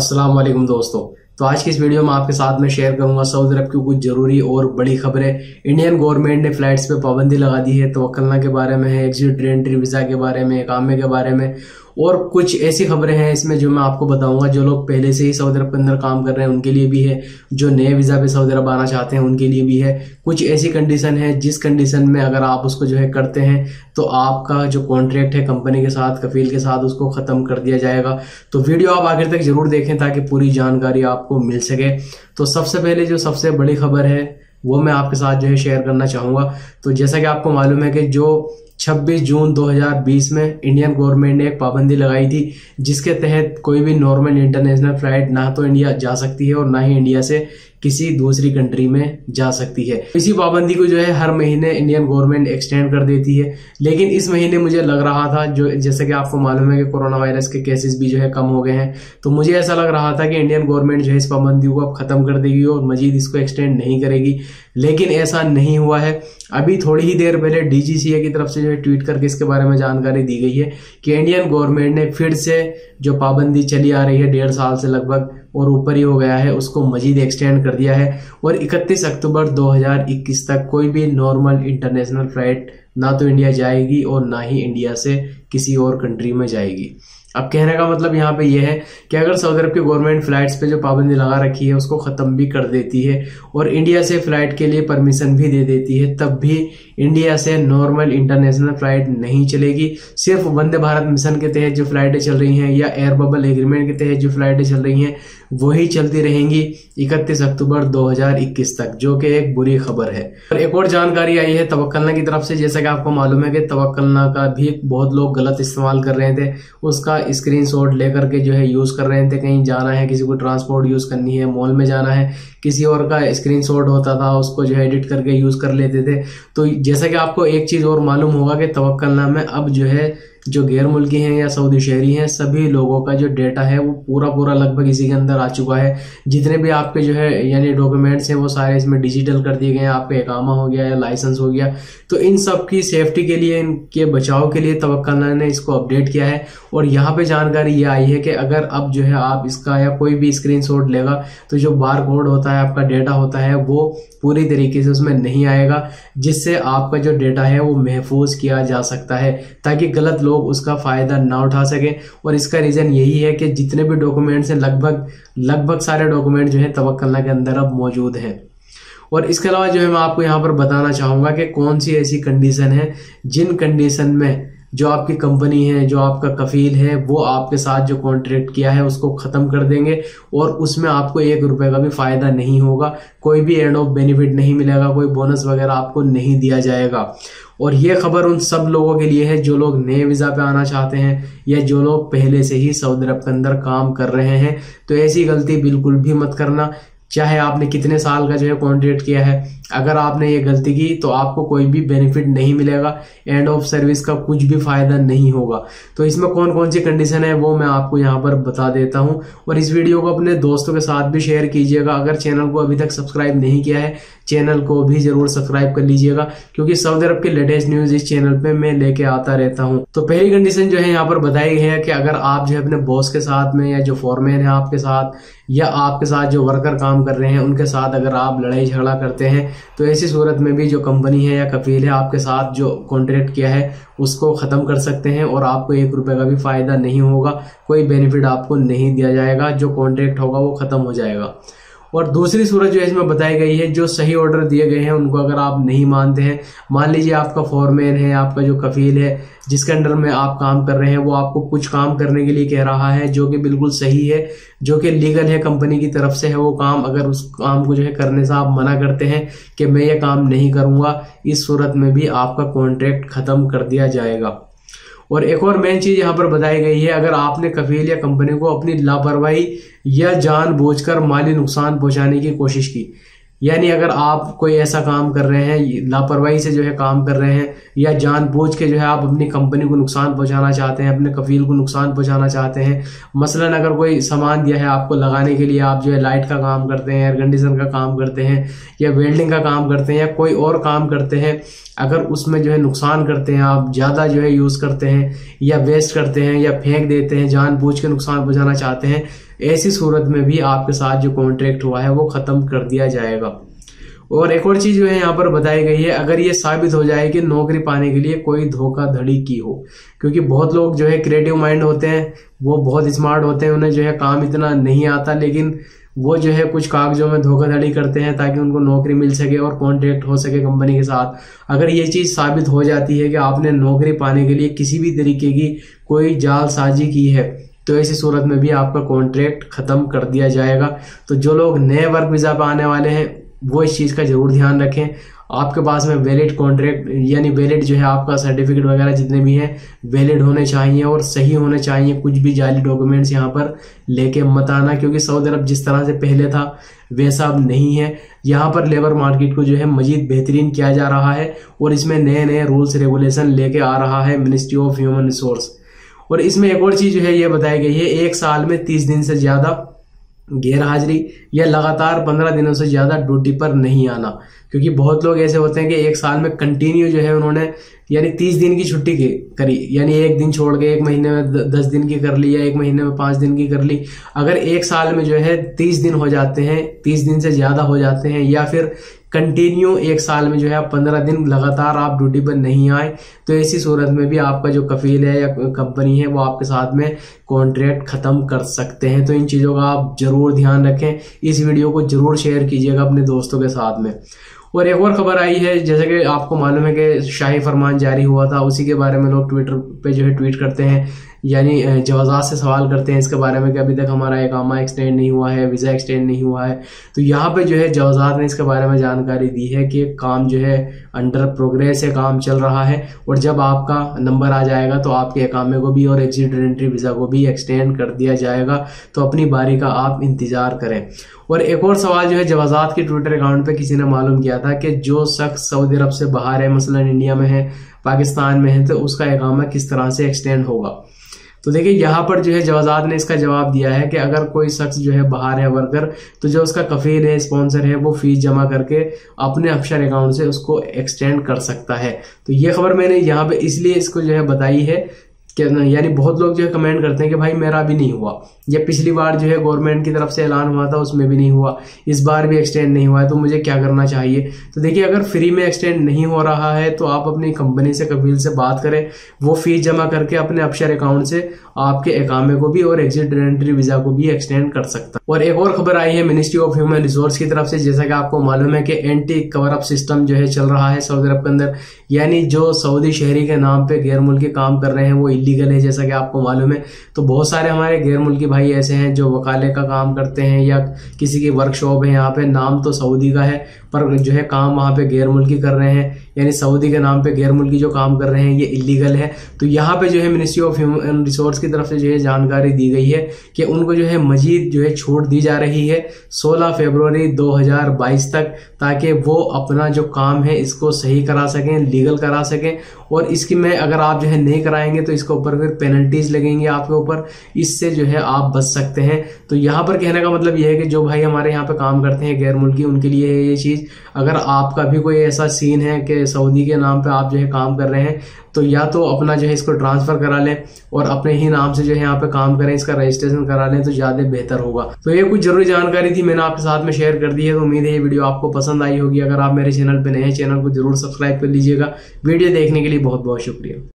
अस्सलाम वालेकुम दोस्तों। तो आज की इस वीडियो में आपके साथ में शेयर करूंगा सऊदी अरब की कुछ जरूरी और बड़ी खबरें। इंडियन गवर्नमेंट ने फ्लाइट्स पे पाबंदी लगा दी है, तवक्कलना के बारे में है, एग्जिट री-एंट्री वीजा के बारे में, इकामे के बारे में और कुछ ऐसी खबरें हैं इसमें जो मैं आपको बताऊंगा। जो लोग पहले से ही सऊदी अरब के अंदर काम कर रहे हैं उनके लिए भी है, जो नए वीजा पे सऊदी अरब आना चाहते हैं उनके लिए भी है। कुछ ऐसी कंडीशन है जिस कंडीशन में अगर आप उसको करते हैं तो आपका जो कॉन्ट्रैक्ट है कंपनी के साथ, कफील के साथ, उसको खत्म कर दिया जाएगा। तो वीडियो आप आखिर तक जरूर देखें ताकि पूरी जानकारी आपको मिल सके। तो सबसे पहले जो सबसे बड़ी खबर है वो मैं आपके साथ शेयर करना चाहूंगा। तो जैसा कि आपको मालूम है कि जो 26 जून 2020 में इंडियन गवर्नमेंट ने एक पाबंदी लगाई थी जिसके तहत कोई भी नॉर्मल इंटरनेशनल फ्लाइट ना तो इंडिया जा सकती है और ना ही इंडिया से किसी दूसरी कंट्री में जा सकती है। इसी पाबंदी को हर महीने इंडियन गवर्नमेंट एक्सटेंड कर देती है, लेकिन इस महीने मुझे लग रहा था जैसे कि आपको मालूम है कि कोरोना वायरस के केसेस भी कम हो गए हैं, तो मुझे ऐसा लग रहा था कि इंडियन गवर्नमेंट इस पाबंदी को अब खत्म कर देगी और मजीद इसको एक्सटेंड नहीं करेगी, लेकिन ऐसा नहीं हुआ है। अभी थोड़ी ही देर पहले DGCA की तरफ से ट्वीट करके इसके बारे में जानकारी दी गई है कि इंडियन गवर्नमेंट ने फिर से जो पाबंदी चली आ रही है 1.5 साल से लगभग और ऊपर ही हो गया है, उसको मजीद एक्सटेंड कर दिया है और 31 अक्टूबर 2021 तक कोई भी नॉर्मल इंटरनेशनल फ्लाइट ना तो इंडिया जाएगी और ना ही इंडिया से किसी और कंट्री में जाएगी। अब कहने का मतलब यहाँ पे यह है कि अगर सऊदी अरब की गवर्नमेंट फ्लाइट्स पे जो पाबंदी लगा रखी है उसको खत्म भी कर देती है और इंडिया से फ्लाइट के लिए परमिशन भी दे देती है, तब भी इंडिया से नॉर्मल इंटरनेशनल फ्लाइट नहीं चलेगी। सिर्फ वंदे भारत मिशन के तहत जो फ्लाइटें चल रही हैं या एयर बबल एग्रीमेंट के तहत जो फ्लाइटें चल रही हैं वही चलती रहेंगी 31 अक्टूबर 2021 तक, जो कि एक बुरी खबर है। और एक और जानकारी आई है तवक्कलना की तरफ से। जैसा कि आपको मालूम है कि तवक्कलना का भी बहुत लोग गलत इस्तेमाल कर रहे थे, उसका स्क्रीनशॉट लेकर के यूज कर रहे थे। कहीं जाना है, किसी को ट्रांसपोर्ट यूज करनी है, मॉल में जाना है, किसी और का स्क्रीनशॉट होता था उसको एडिट करके यूज कर लेते थे। तो जैसा कि आपको एक चीज और मालूम होगा कि तवक्कलना में अब जो गैर मुल्की हैं या सऊदी शहरी हैं सभी लोगों का जो डेटा है वो पूरा लगभग इसी के अंदर आ चुका है। जितने भी आपके यानी डॉक्यूमेंट्स हैं वो सारे इसमें डिजिटल कर दिए गए हैं। आपका इकामा हो गया या लाइसेंस हो गया, तो इन सब की सेफ्टी के लिए, इनके बचाव के लिए तवक्कलना ने इसको अपडेट किया है। और यहाँ पे जानकारी ये आई है कि अगर अब आप इसका या कोई भी स्क्रीनशॉट लेगा तो जो बार कोड होता है, आपका डेटा होता है, वो पूरी तरीके से उसमें नहीं आएगा, जिससे आपका जो डेटा है वो महफूज किया जा सकता है ताकि गलत लोग उसका फायदा ना उठा सके। और इसका रीजन यही है कि जितने भी डॉक्यूमेंट्स हैं लगभग सारे डॉक्यूमेंट तवक्कलना के अंदर अब मौजूद हैं। और इसके अलावा मैं आपको यहाँ पर बताना चाहूंगा कि कौन सी ऐसी कंडीशन है जिन कंडीशन में जो आपकी कंपनी है, जो आपका कफील है, वो आपके साथ जो कॉन्ट्रैक्ट किया है उसको खत्म कर देंगे और उसमें आपको 1 रुपए का भी फायदा नहीं होगा, कोई भी एंड ऑफ बेनिफिट नहीं मिलेगा, कोई बोनस वगैरह आपको नहीं दिया जाएगा। और ये खबर उन सब लोगों के लिए है जो लोग नए वीजा पे आना चाहते हैं या जो लोग पहले से ही सऊदी अरब के अंदर काम कर रहे हैं। तो ऐसी गलती बिल्कुल भी मत करना, चाहे आपने कितने साल का कॉन्ट्रैक्ट किया है। अगर आपने ये गलती की तो आपको कोई भी बेनिफिट नहीं मिलेगा, एंड ऑफ सर्विस का कुछ भी फायदा नहीं होगा। तो इसमें कौन कौन सी कंडीशन है वो मैं आपको यहाँ पर बता देता हूँ और इस वीडियो को अपने दोस्तों के साथ भी शेयर कीजिएगा। अगर चैनल को अभी तक सब्सक्राइब नहीं किया है, चैनल को भी जरूर सब्सक्राइब कर लीजिएगा क्योंकि सऊदी अरब के लेटेस्ट न्यूज इस चैनल पे मैं लेके आता रहता हूँ। तो पहली कंडीशन यहाँ पर बताई गई है कि अगर आप अपने बॉस के साथ में या जो फॉरमैन है आपके साथ या आपके साथ जो वर्कर काम कर रहे हैं उनके साथ अगर आप लड़ाई झगड़ा करते हैं तो ऐसी सूरत में भी जो कंपनी है या कफील है आपके साथ जो कॉन्ट्रैक्ट किया है उसको खत्म कर सकते हैं और आपको 1 रुपए का भी फायदा नहीं होगा, कोई बेनिफिट आपको नहीं दिया जाएगा, जो कॉन्ट्रैक्ट होगा वो खत्म हो जाएगा। और दूसरी सूरत इसमें बताई गई है, जो सही ऑर्डर दिए गए हैं उनको अगर आप नहीं मानते हैं, मान लीजिए आपका फॉरमैन है, आपका जो कफील है जिसके अंडर में आप काम कर रहे हैं वो आपको कुछ काम करने के लिए कह रहा है जो कि बिल्कुल सही है, जो कि लीगल है, कंपनी की तरफ से है वो काम, अगर उस काम को करने से आप मना करते हैं कि मैं ये काम नहीं करूंगा, इस सूरत में भी आपका कॉन्ट्रैक्ट खत्म कर दिया जाएगा। और एक और मेन चीज यहाँ पर बताई गई है, अगर आपने कफील या कंपनी को अपनी लापरवाही या जानबूझकर माली नुकसान पहुंचाने की कोशिश की, यानी अगर आप कोई ऐसा काम कर रहे हैं, लापरवाही से काम कर रहे हैं या जानबूझ के आप अपनी कंपनी को नुकसान पहुंचाना चाहते हैं, अपने कफील को नुकसान पहुंचाना चाहते हैं, मसलन अगर कोई सामान दिया है आपको लगाने के लिए, आप लाइट का काम करते हैं, एयर कंडीशन का काम करते हैं या वेल्डिंग का काम करते हैं या कोई और काम करते हैं, अगर उसमें नुकसान करते हैं, आप ज्यादा यूज करते हैं या वेस्ट करते हैं या फेंक देते हैं, जानबूझ के नुकसान पहुंचाना चाहते हैं, ऐसी सूरत में भी आपके साथ जो कॉन्ट्रैक्ट हुआ है वो खत्म कर दिया जाएगा। और एक और चीज जो है यहाँ पर बताई गई है, अगर ये साबित हो जाए कि नौकरी पाने के लिए कोई धोखाधड़ी की हो, क्योंकि बहुत लोग जो है क्रिएटिव माइंड होते हैं, वो बहुत स्मार्ट होते हैं, उन्हें जो है काम इतना नहीं आता, लेकिन वो जो है कुछ कागजों में धोखाधड़ी करते हैं ताकि उनको नौकरी मिल सके और कॉन्ट्रैक्ट हो सके कंपनी के साथ। अगर ये चीज साबित हो जाती है कि आपने नौकरी पाने के लिए किसी भी तरीके की कोई जालसाजी की है, तो ऐसी सूरत में भी आपका कॉन्ट्रैक्ट खत्म कर दिया जाएगा। तो जो लोग नए वर्क वीजा पे आने वाले हैं वो इस चीज का जरूर ध्यान रखें। आपके पास में वैलिड कॉन्ट्रैक्ट यानी वैलिड जो है आपका सर्टिफिकेट वगैरह जितने भी हैं वैलिड होने चाहिए और सही होने चाहिए। कुछ भी जाली डॉक्यूमेंट्स यहाँ पर लेके मत आना, क्योंकि सऊदी अरब जिस तरह से पहले था वैसा अब नहीं है। यहाँ पर लेबर मार्केट को जो है मजीद बेहतरीन किया जा रहा है और इसमें नए नए रूल्स रेगुलेशन लेके आ रहा है मिनिस्ट्री ऑफ ह्यूमन रिसोर्स। और इसमें एक और चीज जो है ये बताई गई है, 1 साल में 30 दिन से ज्यादा गैर हाजिरी या लगातार 15 दिनों से ज्यादा ड्यूटी पर नहीं आना। क्योंकि बहुत लोग ऐसे होते हैं कि 1 साल में कंटिन्यू जो है उन्होंने यानी 30 दिन की छुट्टी करी, यानी 1 दिन छोड़ के 1 महीने में 10 दिन की कर ली या 1 महीने में 5 दिन की कर ली। अगर 1 साल में जो है 30 दिन हो जाते हैं, 30 दिन से ज्यादा हो जाते हैं, या फिर कंटिन्यू 1 साल में जो है 15 दिन लगातार आप ड्यूटी पर नहीं आए, तो ऐसी सूरत में भी आपका जो कफील है या कंपनी है वो आपके साथ में कॉन्ट्रैक्ट खत्म कर सकते हैं। तो इन चीजों का आप जरूर ध्यान रखें। इस वीडियो को जरूर शेयर कीजिएगा अपने दोस्तों के साथ में। और एक और खबर आई है, जैसे कि आपको मालूम है कि शाही फरमान जारी हुआ था, उसी के बारे में लोग ट्विटर पे जो है ट्वीट करते हैं, यानी जवाजात से सवाल करते हैं इसके बारे में कि अभी तक हमारा इकामा एक्सटेंड नहीं हुआ है, वीजा एक्सटेंड नहीं हुआ है। तो यहाँ पे जो है जवाजात ने इसके बारे में जानकारी दी है कि काम जो है अंडर प्रोग्रेस है, काम चल रहा है, और जब आपका नंबर आ जाएगा तो आपके इकामे को भी और एग्जिट एंट्री वीजा को भी एक्सटेंड कर दिया जाएगा। तो अपनी बारी का आप इंतजार करें। और एक और सवाल जो है जवाजात के ट्विटर अकाउंट पे किसी ने मालूम किया था कि जो शख्स सऊदी अरब से बाहर है, मसलन इंडिया में है, पाकिस्तान में है, तो उसका इकामा किस तरह से एक्सटेंड होगा। तो देखिए यहाँ पर जो है जवाजात ने इसका जवाब दिया है कि अगर कोई शख्स जो है बाहर है वर्कर, तो जो उसका कफील है, स्पॉन्सर है, वो फीस जमा करके अपने अफसर अकाउंट से उसको एक्सटेंड कर सकता है। तो ये खबर मैंने यहाँ पे इसलिए इसको जो है बताई है कि यानी बहुत लोग जो है कमेंट करते हैं कि भाई मेरा भी नहीं हुआ, या पिछली बार जो है गवर्नमेंट की तरफ से ऐलान हुआ था उसमें भी नहीं हुआ, इस बार भी एक्सटेंड नहीं हुआ है, तो मुझे क्या करना चाहिए। तो देखिए अगर फ्री में एक्सटेंड नहीं हो रहा है तो आप अपनी कंपनी से, कफील से बात करें, वो फीस जमा करके अपने अफसर अकाउंट से आपके इकामे को भी और एग्जिट एंट्री वीजा को भी एक्सटेंड कर सकता है। और एक और खबर आई है मिनिस्ट्री ऑफ ह्यूमन रिसोर्स की तरफ से, जैसा कि आपको मालूम है कि एंटी कवर अप सिस्टम जो है चल रहा है सऊदी अरब के अंदर, यानी जो सऊदी शहरी के नाम पे गैर मुल्की काम कर रहे हैं वो इलीगल है, जैसा कि आपको मालूम है। तो बहुत सारे हमारे गैर मुल्की भाई ऐसे हैं जो वकाले का काम करते हैं या किसी की वर्कशॉप है, यहाँ पे नाम तो सऊदी का है पर जो है काम वहाँ पे गैर मुल्की कर रहे हैं, यानी सऊदी के नाम पे गैर मुल्की जो काम कर रहे हैं ये इलीगल है। तो यहाँ पे जो है मिनिस्ट्री ऑफ ह्यूमन रिसोर्स की तरफ से जो है जानकारी दी गई है कि उनको जो है मजीद जो है छूट दी जा रही है 16 फरवरी 2022 तक, ताकि वो अपना जो काम है इसको सही करा सकें, लीगल करा सकें। और इसकी में अगर आप जो है नहीं कराएंगे तो इसके ऊपर फिर पेनल्टीज लगेंगी आपके ऊपर, इससे जो है आप बच सकते हैं। तो यहाँ पर कहने का मतलब यह है कि जो भाई हमारे यहाँ पे काम करते हैं गैर मुल्की, उनके लिए है ये चीज। अगर आपका भी कोई ऐसा सीन है कि सऊदी के नाम पे आप जो है काम कर रहे हैं, तो या तो अपना जो है इसको ट्रांसफर करा लें और अपने ही नाम से जो है यहाँ पे काम करें, इसका रजिस्ट्रेशन करा लें, तो ज्यादा बेहतर होगा। तो ये कुछ जरूरी जानकारी थी, मैंने आपके साथ में शेयर कर दी है। तो उम्मीद है ये वीडियो आपको पसंद आई होगी। अगर आप मेरे चैनल पे नए हैं, चैनल को जरूर सब्सक्राइब कर लीजिएगा। वीडियो देखने के लिए बहुत बहुत शुक्रिया।